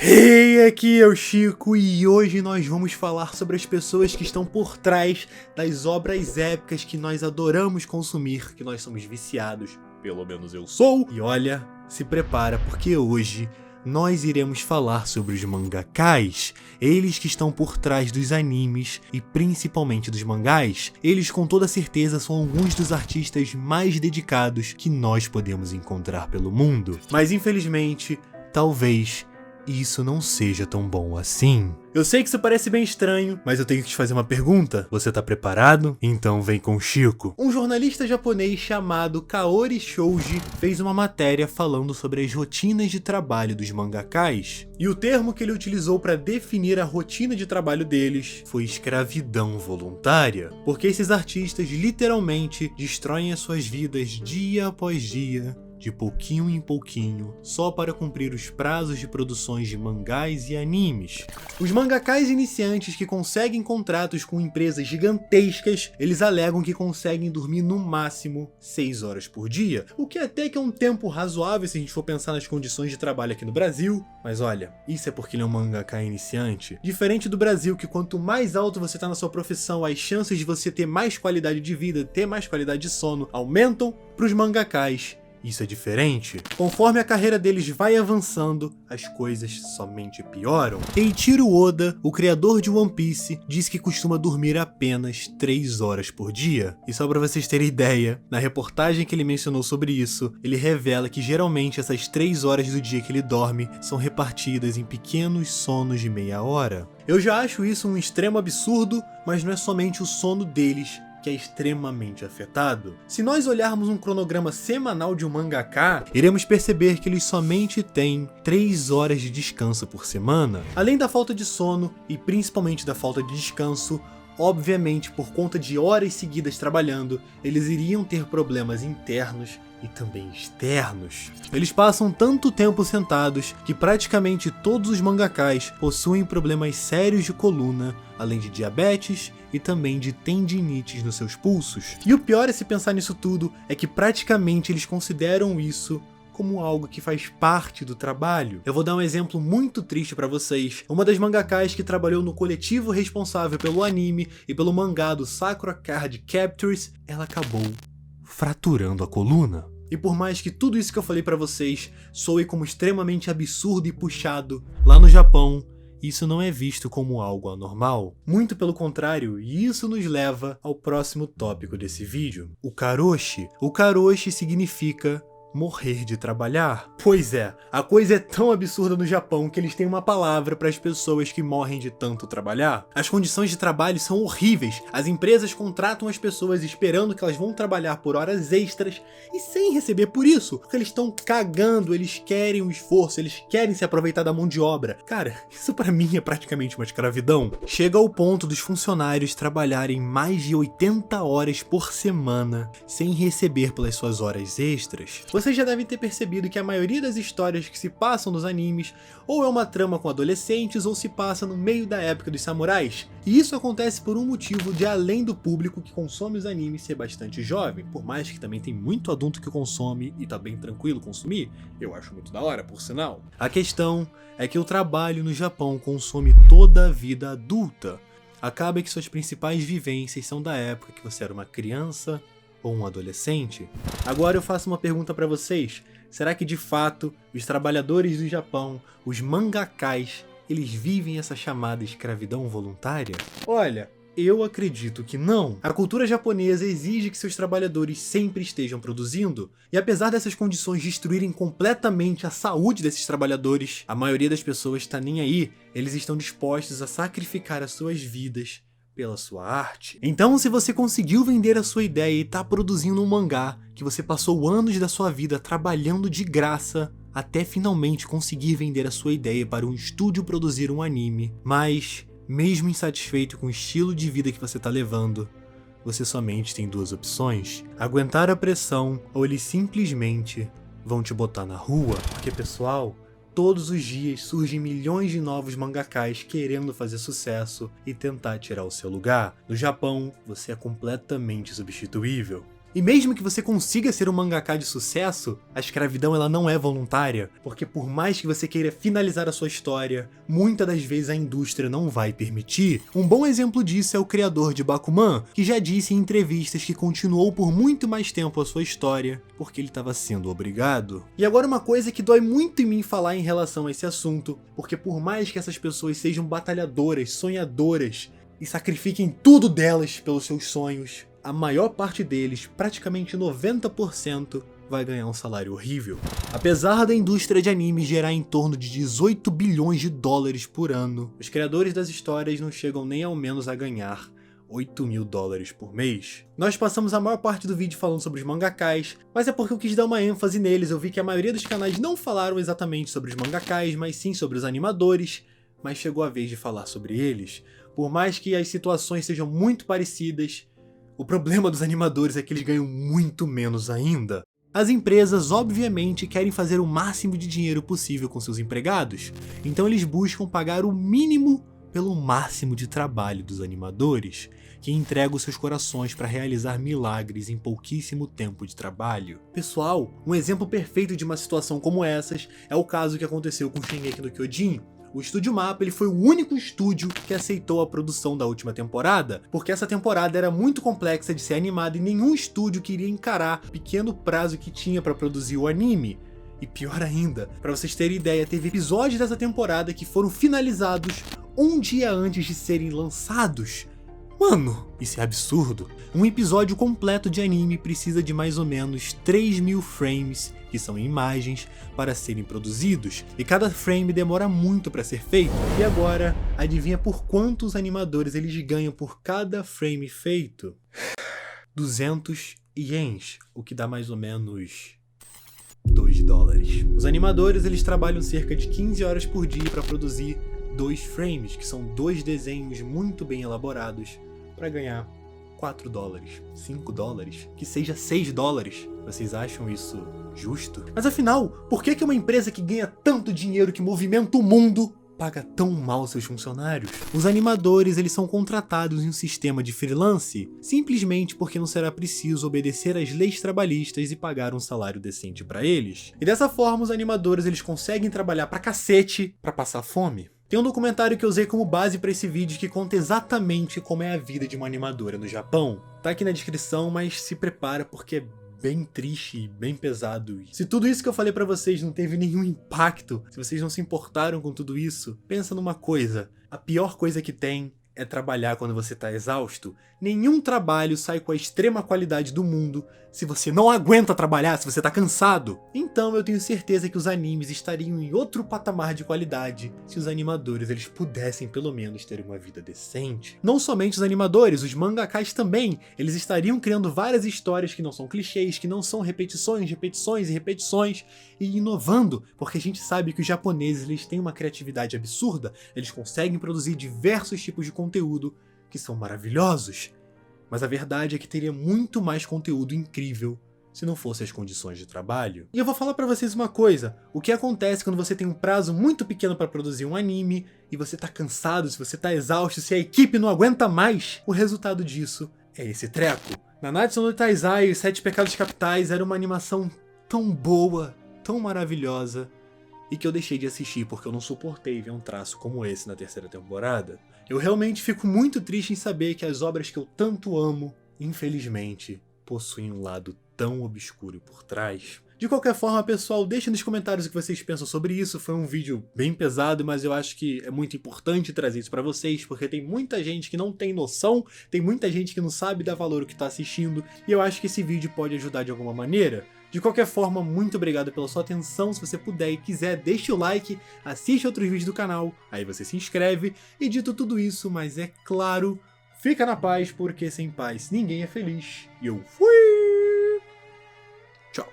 Hey, aqui é o Chico e hoje nós vamos falar sobre as pessoas que estão por trás das obras épicas que nós adoramos consumir, que nós somos viciados, pelo menos eu sou. E olha, se prepara porque hoje nós iremos falar sobre os mangakás, eles que estão por trás dos animes e principalmente dos mangás. Eles com toda certeza são alguns dos artistas mais dedicados que nós podemos encontrar pelo mundo. Mas infelizmente, talvez isso não seja tão bom assim. Eu sei que isso parece bem estranho, mas eu tenho que te fazer uma pergunta. Você tá preparado? Então vem com o Chico. Um jornalista japonês chamado Kaori Shouji fez uma matéria falando sobre as rotinas de trabalho dos mangakás. E o termo que ele utilizou para definir a rotina de trabalho deles foi escravidão voluntária. Porque esses artistas literalmente destroem as suas vidas dia após dia, de pouquinho em pouquinho, só para cumprir os prazos de produções de mangás e animes. Os mangakás iniciantes que conseguem contratos com empresas gigantescas, eles alegam que conseguem dormir no máximo 6 horas por dia, o que até que é um tempo razoável se a gente for pensar nas condições de trabalho aqui no Brasil. Mas olha, isso é porque ele é um mangaka iniciante. Diferente do Brasil, que quanto mais alto você tá na sua profissão, as chances de você ter mais qualidade de vida, ter mais qualidade de sono, aumentam. Para os mangakás, isso é diferente. Conforme a carreira deles vai avançando, as coisas somente pioram. Eiichiro Oda, o criador de One Piece, diz que costuma dormir apenas 3 horas por dia. E só para vocês terem ideia, na reportagem que ele mencionou sobre isso, ele revela que geralmente essas 3 horas do dia que ele dorme são repartidas em pequenos sonos de meia hora. Eu já acho isso um extremo absurdo, mas não é somente o sono deles que é extremamente afetado. Se nós olharmos um cronograma semanal de um mangaka, iremos perceber que eles somente têm 3 horas de descanso por semana. Além da falta de sono e principalmente da falta de descanso, obviamente por conta de horas seguidas trabalhando, eles iriam ter problemas internos e também externos. Eles passam tanto tempo sentados que praticamente todos os mangakás possuem problemas sérios de coluna, além de diabetes e também de tendinites nos seus pulsos. E o pior é se pensar nisso tudo é que praticamente eles consideram isso como algo que faz parte do trabalho. Eu vou dar um exemplo muito triste pra vocês. Uma das mangakás que trabalhou no coletivo responsável pelo anime e pelo mangá do Sakura Card Captors, ela acabou fraturando a coluna. E por mais que tudo isso que eu falei pra vocês soe como extremamente absurdo e puxado, lá no Japão, isso não é visto como algo anormal. Muito pelo contrário, e isso nos leva ao próximo tópico desse vídeo. O karoshi. O karoshi significa morrer de trabalhar. Pois é, a coisa é tão absurda no Japão que eles têm uma palavra para as pessoas que morrem de tanto trabalhar. As condições de trabalho são horríveis. As empresas contratam as pessoas esperando que elas vão trabalhar por horas extras e sem receber por isso, porque eles estão cagando, eles querem o esforço, eles querem se aproveitar da mão de obra. Cara, isso pra mim é praticamente uma escravidão. Chega ao ponto dos funcionários trabalharem mais de 80 horas por semana sem receber pelas suas horas extras. Vocês já devem ter percebido que a maioria das histórias que se passam nos animes ou é uma trama com adolescentes ou se passa no meio da época dos samurais. E isso acontece por um motivo de além do público que consome os animes ser bastante jovem, por mais que também tem muito adulto que consome e tá bem tranquilo consumir, eu acho muito da hora, por sinal. A questão é que o trabalho no Japão consome toda a vida adulta. Acaba que suas principais vivências são da época que você era uma criança ou um adolescente. Agora eu faço uma pergunta para vocês. Será que de fato os trabalhadores do Japão, os mangakás, eles vivem essa chamada escravidão voluntária? Olha, eu acredito que não. A cultura japonesa exige que seus trabalhadores sempre estejam produzindo, e apesar dessas condições destruírem completamente a saúde desses trabalhadores, a maioria das pessoas está nem aí. Eles estão dispostos a sacrificar as suas vidas pela sua arte. Então, se você conseguiu vender a sua ideia e está produzindo um mangá, que você passou anos da sua vida trabalhando de graça, até finalmente conseguir vender a sua ideia para um estúdio produzir um anime, mas, mesmo insatisfeito com o estilo de vida que você está levando, você somente tem 2 opções: aguentar a pressão ou eles simplesmente vão te botar na rua. Porque, pessoal, todos os dias surgem milhões de novos mangakás querendo fazer sucesso e tentar tirar o seu lugar. No Japão, você é completamente substituível. E mesmo que você consiga ser um mangaka de sucesso, a escravidão ela não é voluntária, porque por mais que você queira finalizar a sua história, muitas das vezes a indústria não vai permitir. Um bom exemplo disso é o criador de Bakuman, que já disse em entrevistas que continuou por muito mais tempo a sua história, porque ele estava sendo obrigado. E agora uma coisa que dói muito em mim falar em relação a esse assunto, porque por mais que essas pessoas sejam batalhadoras, sonhadoras, e sacrifiquem tudo delas pelos seus sonhos, a maior parte deles, praticamente 90%, vai ganhar um salário horrível. Apesar da indústria de anime gerar em torno de 18 bilhões de dólares por ano, os criadores das histórias não chegam nem ao menos a ganhar 8 mil dólares por mês. Nós passamos a maior parte do vídeo falando sobre os mangakás, mas é porque eu quis dar uma ênfase neles. Eu vi que a maioria dos canais não falaram exatamente sobre os mangakás, mas sim sobre os animadores, mas chegou a vez de falar sobre eles. Por mais que as situações sejam muito parecidas, o problema dos animadores é que eles ganham muito menos ainda. As empresas, obviamente, querem fazer o máximo de dinheiro possível com seus empregados, então eles buscam pagar o mínimo pelo máximo de trabalho dos animadores, que entregam seus corações para realizar milagres em pouquíssimo tempo de trabalho. Pessoal, um exemplo perfeito de uma situação como essas é o caso que aconteceu com Shingeki no Kyojin. O Estúdio Mapa ele foi o único estúdio que aceitou a produção da última temporada, porque essa temporada era muito complexa de ser animada e nenhum estúdio queria encarar o pequeno prazo que tinha para produzir o anime. E pior ainda, para vocês terem ideia, teve episódios dessa temporada que foram finalizados um dia antes de serem lançados. Mano, isso é absurdo. Um episódio completo de anime precisa de mais ou menos 3.000 frames, que são imagens, para serem produzidos. E cada frame demora muito para ser feito. E agora, adivinha por quantos animadores eles ganham por cada frame feito? 200 ienes, o que dá mais ou menos 2 dólares. Os animadores eles trabalham cerca de 15 horas por dia para produzir 2 frames, que são 2 desenhos muito bem elaborados, para ganhar 4 dólares, 5 dólares, que seja 6 dólares. Vocês acham isso justo? Mas afinal, por que uma empresa que ganha tanto dinheiro, que movimenta o mundo, paga tão mal seus funcionários? Os animadores eles são contratados em um sistema de freelance, simplesmente porque não será preciso obedecer às leis trabalhistas e pagar um salário decente para eles. E dessa forma os animadores eles conseguem trabalhar pra cacete pra passar fome. Tem um documentário que eu usei como base para esse vídeo que conta exatamente como é a vida de uma animadora no Japão. Tá aqui na descrição, mas se prepara porque é bem triste e bem pesado. Se tudo isso que eu falei pra vocês não teve nenhum impacto, se vocês não se importaram com tudo isso, pensa numa coisa. A pior coisa que tem é trabalhar quando você tá exausto. Nenhum trabalho sai com a extrema qualidade do mundo se você não aguenta trabalhar, se você tá cansado. Então eu tenho certeza que os animes estariam em outro patamar de qualidade se os animadores eles pudessem pelo menos ter uma vida decente. Não somente os animadores, os mangakás também, eles estariam criando várias histórias que não são clichês, que não são repetições, repetições e repetições, e inovando, porque a gente sabe que os japoneses eles têm uma criatividade absurda, eles conseguem produzir diversos tipos de conteúdo que são maravilhosos. Mas a verdade é que teria muito mais conteúdo incrível se não fossem as condições de trabalho. E eu vou falar pra vocês uma coisa, o que acontece quando você tem um prazo muito pequeno pra produzir um anime, e você tá cansado, se você tá exausto, se a equipe não aguenta mais, o resultado disso é esse treco. Nanatsu no Taizai e os 7 Pecados Capitais era uma animação tão boa, tão maravilhosa, e que eu deixei de assistir porque eu não suportei ver um traço como esse na terceira temporada. Eu realmente fico muito triste em saber que as obras que eu tanto amo, infelizmente, possuem um lado tão obscuro por trás. De qualquer forma, pessoal, deixem nos comentários o que vocês pensam sobre isso. Foi um vídeo bem pesado, mas eu acho que é muito importante trazer isso pra vocês, porque tem muita gente que não tem noção, tem muita gente que não sabe dar valor ao que tá assistindo, e eu acho que esse vídeo pode ajudar de alguma maneira. De qualquer forma, muito obrigado pela sua atenção. Se você puder e quiser, deixe o like, assiste outros vídeos do canal, aí você se inscreve, e dito tudo isso, mas é claro, fica na paz, porque sem paz ninguém é feliz. E eu fui!